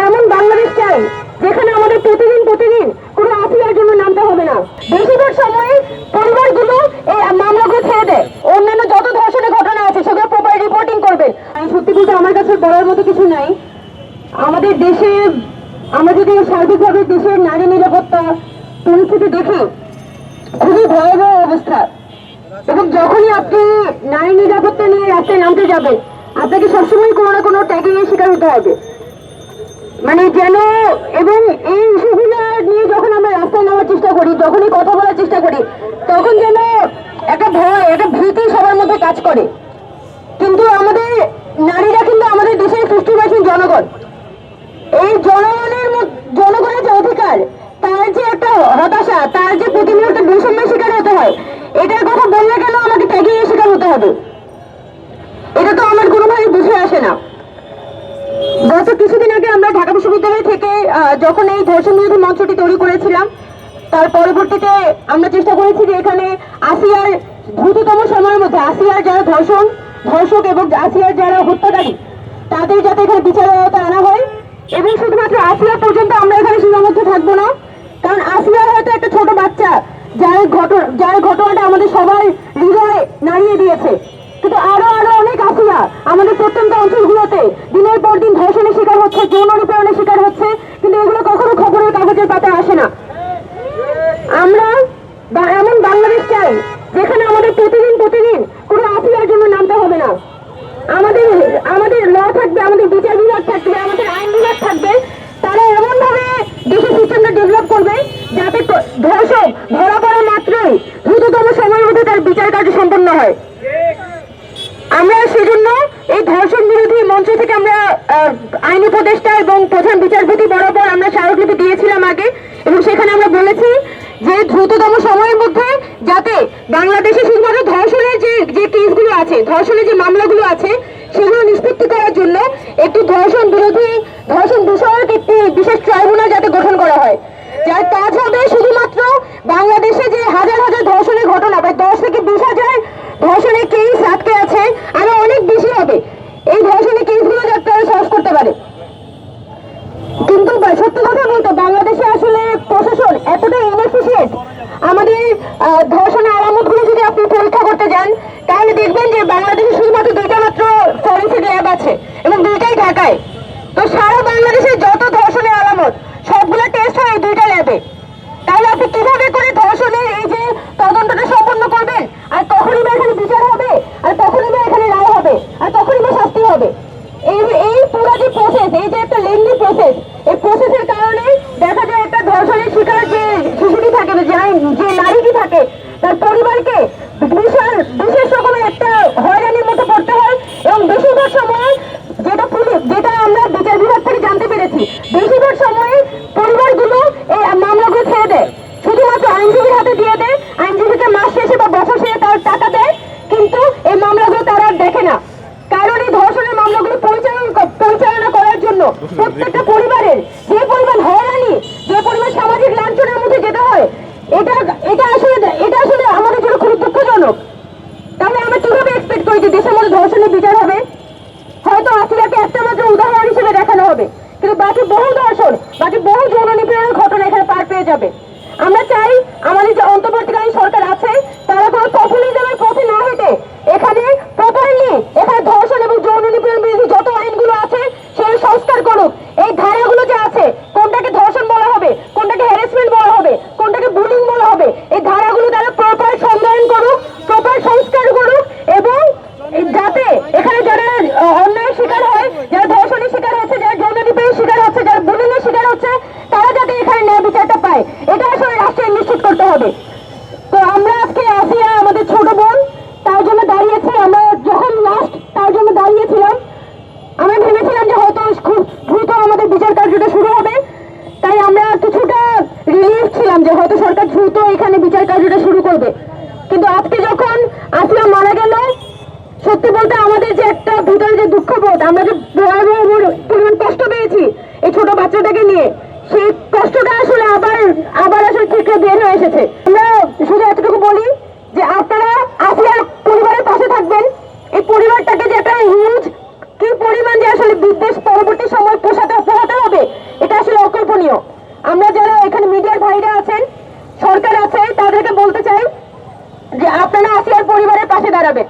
এমন বাংলাদেশ চাই যেখানে আমাদের প্রতিদিন কোনো আফিয়ার জন্য নামতে হবে না। বেশিরভাগ সময় পরিবারগুলো এই মামলাগুলো ছেড়ে দেয়। অন্যান্য যত ধর্ষণের ঘটনা আছে সেগুলো প্রপার রিপোর্টিং করবেন। আমি সত্যি বলতে আমার কাছে বলার মতো কিছু নাই। আমাদের দেশে আমরা যদি সার্বিকভাবে দেশের নারী নিরাপত্তা পরিস্থিতি দেখি, খুবই ভয়াবহ অবস্থা। এবং যখনই আপনি নারী নিরাপত্তা নিয়ে রাস্তায় নামতে যাবেন, আপনাকে সবসময় কোনো না কোনো ট্যাগিং এর শিকার হতে হবে। মানে যেন, এবং এই ইস্যুগুলো নিয়ে যখন আমরা রাস্তায় নামার চেষ্টা করি, যখনই কথা বলার চেষ্টা করি, তখন যেন একটা ভয়, একটা ভীতি সবার মধ্যে কাজ করে। কিন্তু আমাদের নারীরা কিন্তু আমাদের দেশের 50% জনগণ। এই জনগণের যে অধিকার, তার যে একটা হতাশা, তার যে প্রতি মুহূর্তে বৈষম্যের শিকার হতে হয়, এটার কথা বললে কেন আমাকে ট্যাগিং এর শিকার হতে হবে? এটা তো আমার কোনোভাবে বুঝে আসে না। গত কিছুদিন আগে আমরা ঢাকা বিশ্ববিদ্যালয় থেকে যখন এই ধর্ষণ বিরোধী মঞ্চটি তৈরি করেছিলাম, তার পরবর্তীতে আমরা চেষ্টা করেছি যে এখানে আসিয়ার দ্রুততম সময়ের মধ্যে আসিয়ার যারা ধর্ষক এবং আসিয়ার যারা হত্যাকারী, তাদের যাতে এখানে বিচারের আওতায় আনা হয়। এবং শুধুমাত্র আসিয়া পর্যন্ত আমরা এখানে সীমাবদ্ধ থাকবো না, কারণ আসিয়া হয়তো একটা ছোট বাচ্চা যার ঘটনাটা আমাদের সবাই হৃদয়ে নাড়িয়ে দিয়েছে। কিন্তু আরো অনেক আসিয়া আমাদের প্রত্যন্ত অঞ্চলগুলোতে দিনের পর দিন ধর্ষণের শিকার হচ্ছে, যৌন নিপীড়নের শিকার হচ্ছে, কিন্তু এগুলো কখনো খবরের কাগজের পাতায় আসে না। আমরা এমন বাংলাদেশ চাই যেখানে আমাদের প্রতিদিন কোনো আসিয়ার জন্য নামতে হবে না। আমাদের ল থাকবে, আমাদের বিচার বিভাগ থাকবে, আমাদের আইন বিভাগ থাকবে। তারা এমন ভাবে দেশের সিস্টেমটা ডেভেলপ করবে যাতে ধর্ষক ধরা পড়া মাত্রই দ্রুততম সময়ের মধ্যে তার বিচার কার্য সম্পন্ন হয়। আমরা সেজন্য এই ধর্ষণ বিরোধী মঞ্চ থেকে আমরা আইন উপদেষ্টা এবং প্রধান বিচারপতি বরাবর আমরা স্মারকলিপি দিয়েছিলাম আগে, এবং সেখানে আমরা বলেছি যে দ্রুততম সময়ের মধ্যে যাতে বাংলাদেশে শুধুমাত্র ধর্ষণের যে কেসগুলো আছে, ধর্ষণের যে মামলাগুলো আছে, সেগুলো নিষ্পত্তি করার জন্য একটি ধর্ষণ বিষয়ক একটি বিশেষ ট্রাইব্যুনাল যাতে গঠন করা হয়, যার কাজ হবে শুধুমাত্র বাংলাদেশে যে হাজার ধর্ষণের ঘটনা, প্রায় 10 থেকে 20,000 ধর্ষণের কেস আটকে আছে, আরো অনেক বেশি হবে, এই ধর্ষণের কেসগুলো যাতে তারা সলভ করতে পারে। কিন্তু সত্যি কথা বলতে বাংলাদেশে আসলে প্রশাসন এতটা ইনএফিশিয়েন্ট। আমাদের ধর্ষণের আলামতগুলো যদি আপনি পরীক্ষা করতে যান, তাহলে দেখবেন যে বাংলাদেশে শুধুমাত্র 2টা মাত্র ফরেনসিক ল্যাব আছে, এবং 2টাই ঢাকায়। তো সারা বাংলাদেশে যত ধর্ষণের আলামত সবগুলো টেস্ট হয় এই 2টা ল্যাবে। তাহলে আপনি কিভাবে করে ধর্ষণের এই যে তদন্তটা সম্পন্ন করবেন? আর তখনই বা এখানে বিচার হবে, আর তখনই বা এখানে রায় হবে, আর তখনই বা শাস্তি হবে। এই পুরো যে প্রসেস, এই যে একটা লেন্দি প্রসেস, এই প্রসেসের কারণে দেখা যায় একটা ধর্ষণের শিকার যে শিশুটি থাকে, যে নারীটি থাকে, তার পরিবারকে বিশেষ রকমের একটা হয়রানির মতো পড়তে হয়। এবং বেশিরভাগ সময় যেটা আমরা বিচার বিভাগ থেকে জানতে পেরেছি, বেশিরভাগ সময় পরিবারগুলো এই মামলাগুলো ছেড়ে দেয়, শুধুমাত্র আইনজীবীর হাতে দিয়ে দেয়। আইনজীবীকে মাস শেষে বা বছর শেষে তার টাকা দেয়, কিন্তু এই মামলাগুলো তারা আর দেখে না। কারণ এই ধর্ষণের মামলাগুলো পরিচালনা করার জন্য প্রত্যেকটা পরিবারের যে পরিমাণ হয়রানি, যে পরিমাণ সামাজিক লাঞ্ছনের মধ্যে যেতে হয়, এটা আসলে আমাদের জন্য খুব দুঃখজনক। তাহলে আমরা কিভাবে এক্সপেক্ট করি যে দেশের মধ্যে ধর্ষণের বিচার হবে? হয়তো আসিয়াকে একটা মাত্র উদাহরণ হিসেবে দেখানো হবে, কিন্তু বাকি বহু ধর্ষণ, বাকি বহু যৌন নিপীড়নের ঘটনা এখানে পার পেয়ে যাবে। আমরা চাই আমাদের যে অন্তর্বর্তীকালীন সরকার আছে, তারা কোনো পপুলিজমের পথে না হেঁটে এখানে প্রপারলি এখানে ধর্ষণ এবং যৌন নিপীড়ন বিরোধী যত আইনগুলো আছে সেগুলো সংস্কার করুক। এই ধারাগুলো যে আছে, কোনটাকে ধর্ষণ বলা হবে, কোনটাকে হ্যারাসমেন্ট বলা হবে, কোনটাকে বুলিং বলা হবে, এই ধারাগুলো তারা প্রপার সংজ্ঞায়ন করুক, প্রপার সংস্কার করুক। এবং যাতে এখানে যারা অন্যায়ের শিকার হয়, যারা ধর্ষণের শিকার হচ্ছে, যারা যৌন নিপীড়নের শিকার হচ্ছে, যারা বুলিং এর শিকার হচ্ছে, তারা যাতে এখানে ন্যায় বিচারটা পায়, এটা আসলে রাষ্ট্রের নিশ্চিত করতে হবে। তো আমরা আজকে আসিয়া আমাদের ছোট বোন, তার জন্য দাঁড়িয়েছি। আমরা যখন লাস্ট তার জন্য দাঁড়িয়েছিলাম, আমরা ভেবেছিলাম যে হয়তো খুব দ্রুত আমাদের বিচার কার্যটা শুরু হবে, তাই আমরা কিছুটা রিলিফ ছিলাম যে হয়তো সরকার দ্রুত এখানে বিচার কার্যটা শুরু করবে। কিন্তু আজকে যখন আসিয়া মারা গেল, সত্যি বলতে আমাদের যে একটা ভিতরে যে দুঃখবোধ, আমরা যে ভয়াবহ পরিমাণ কষ্ট পেয়েছি এই ছোট বাচ্চাটাকে নিয়ে, সেই কষ্টটা আসলে আবার আসলে ঠিক বের হয়ে এসেছে। আমরা শুধু এতটুকু বলি যে আপনারা আসিয়ার পরিবারের পাশে থাকবেন। এই পরিবারটাকে যে একটা হিউজ কি পরিমাণ যে আসলে বিদ্বেষ পরবর্তী সময় পোহাতে হবে, সরকার আছে তাদেরকে বলতে চাই যে আপনারা আসিয়ার পরিবারের পাশে দাঁড়াবেন।